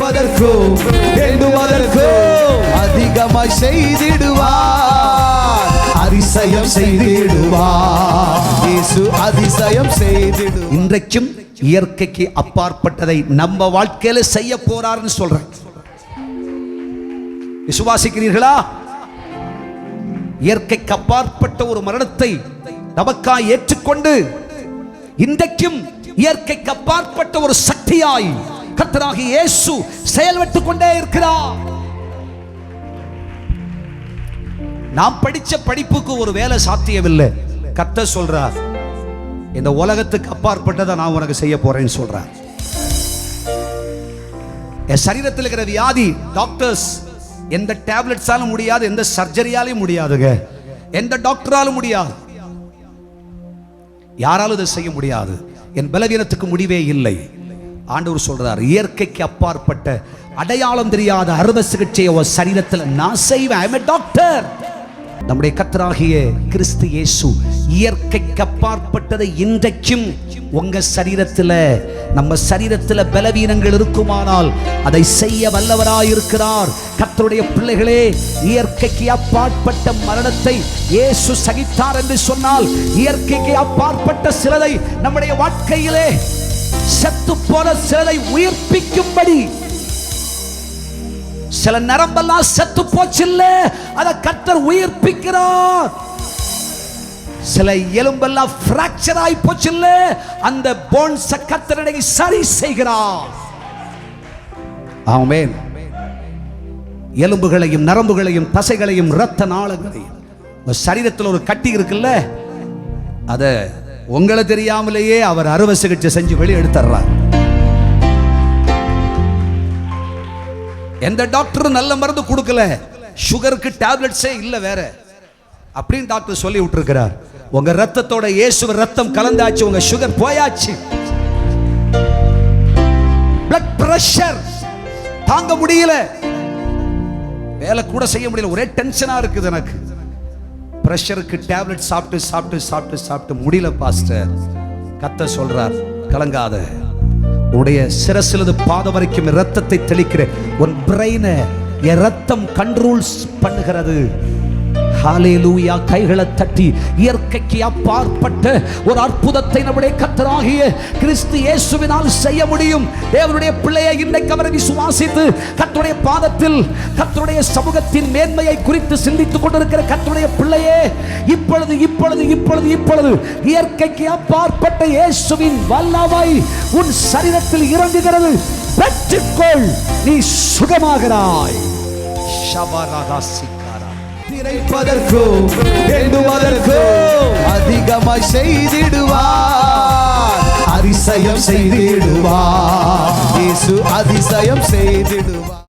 நினைப்பதற்கும் எண்ணுவதற்கும் அதிகமாய் செய்திடுவார். அதிசயம் செய்திடுவார். இயேசு அதிசயம் செய்திடுவார். இன்றைக்கும் இயற்கைக்கு அப்பாற்பட்டதை நம்ம வாழ்க்கையில செய்ய போறாருன்னு சொல்றேன். விசுவாசிக்கிறீர்களா? இயற்கைக்கு அப்பாற்பட்ட ஒரு மரணத்தை நமக்காய் ஏற்றுக்கொண்டு இன்றைக்கும் இயற்கைக்கு அப்பாற்பட்ட ஒரு சக்தியாய் கர்த்தராகிய இயேசு செயல்பட்டுக் கொண்டே இருக்கிறார். நாம் படிச்ச படிப்புக்கு ஒரு வேலை சாத்தியமில்லை. கர்த்தர் சொல்றார், இந்த உலகத்துக்கு அப்பாற்பட்டதை நான் உனக்கு செய்ய போறேன்னு சொல்றார். என் சரீரத்தில் இருக்கிற வியாதி டாக்டர்ஸ் எந்த டேப்லெட்ஸாலும் முடியாது, எந்த சர்ஜரியாலும் முடியாதுங்க, எந்த டாக்டராலும் முடியாது, யாராலும் இதை செய்ய முடியாது. என் பலவீனத்துக்கு முடிவே இல்லை. ஆண்டவர் சொல்றார், இயற்கைக்கு அப்பாற்பட்ட அடையாளம் தெரியாத அறுவை சிகிச்சையை ஒரு சரீரத்தில் நான் செய்வேன். ஐ அம் எ டாக்டர். நம்முடைய கர்த்தராகிய கிறிஸ்து இயேசு இயற்கைக்கு அப்பாற்பட்டதை இன்றைக்கும் உங்க சரீரத்தில், நம்ம சரீரத்தில் பலவீனங்கள் இருக்குமானால் அதை செய்ய வல்லவராயிருக்கிறார். கர்த்தருடைய பிள்ளைகளே, இயற்கைக்கு அப்பாற்பட்ட மரணத்தை இயேசு சகித்தார் என்று சொன்னால், இயற்கைக்கு அப்பாற்பட்ட சிலதை நம்முடைய வாழ்க்கையிலே செத்து போன சிலதை உயிர்ப்பிக்கும்படி, சில நரம்பெல்லாம் செத்து போச்சில்ல, அதை கர்த்தர் உயிர்ப்பிக்கிறார். சில எலும்பெல்லாம் பிராக்சர் ஆகி போச்சில்ல, அந்த போன்ஸ் கர்த்தர் சரி செய்கிறார். ஆமென். எலும்புகளையும் நரம்புகளையும் தசைகளையும் இரத்த நாளங்களையும், சரீரத்தில் ஒரு கட்டி இருக்குல்ல, அத உங்களை தெரியாமலேயே அவர் அறுவை சிகிச்சை செஞ்சு வெளியே எடுத்துறார். எந்த டாக்டரும் நல்ல மருந்து கொடுக்கல, சுகருக்கு டேப்லெட்ஸே இல்ல வேற அப்படின்னு டாக்டர் சொல்லி விட்டுருக்கிறார். உங்க ரத்தத்தோட இயேசு ரத்தம் கலந்தாச்சு, உங்க சுகர் போயாச்சு. பிளட் பிரஷர் தாங்க முடியல, வேலை கூட செய்ய முடியல, ஒரே டென்ஷனா இருக்குது எனக்கு. பிரஷருக்கு டேப்லெட் சாப்பிட்டு சாப்பிட்டு சாப்பிட்டு சாப்பிட்டு முடியல பாஸ்டர். கர்த்தர் சொல்றார், கலங்காத, உடைய சிரசிலிருந்து பாதம் வரைக்கும் இரத்தத்தை தெளிக்கிற உன் பிரெயினை என் ரத்தம் கண்ட்ரோல்ஸ் பண்ணுகிறது. ஹல்லேலூயா. கைகளை தட்டி இயற்கைக்கு அப்பாற்பட்ட ஒரு அற்புதத்தை நம்முடைய கர்த்தராகிய கிறிஸ்து இயேசுவினால் செய்ய முடியும். தேவனுடைய பிள்ளையை இன்றைக்கு அவரை விசுவாசித்து கர்த்தருடைய பாதத்தில், கர்த்தருடைய சமூகத்தின் மேன்மையை குறித்து சிந்தித்துக் கொண்டிருக்கிற கர்த்தருடைய பிள்ளையே, இப்பொழுது இப்பொழுது இப்பொழுது இப்பொழுது இயற்கைக்கு அப்பாற்பட்ட இயேசுவின் வல்லமை உன் சரீரத்தில் இறங்குகிறது. பெற்றுக்கொள், நீ சுகமாகிறாய். ஷபரகாசி நினைப்பதற்கும் எண்ணுவதற்கும் அதிகமாய் செய்திடுவார். அதிசயம் செய்திடுவார். இயேசு அதிசயம் செய்திடுவார்.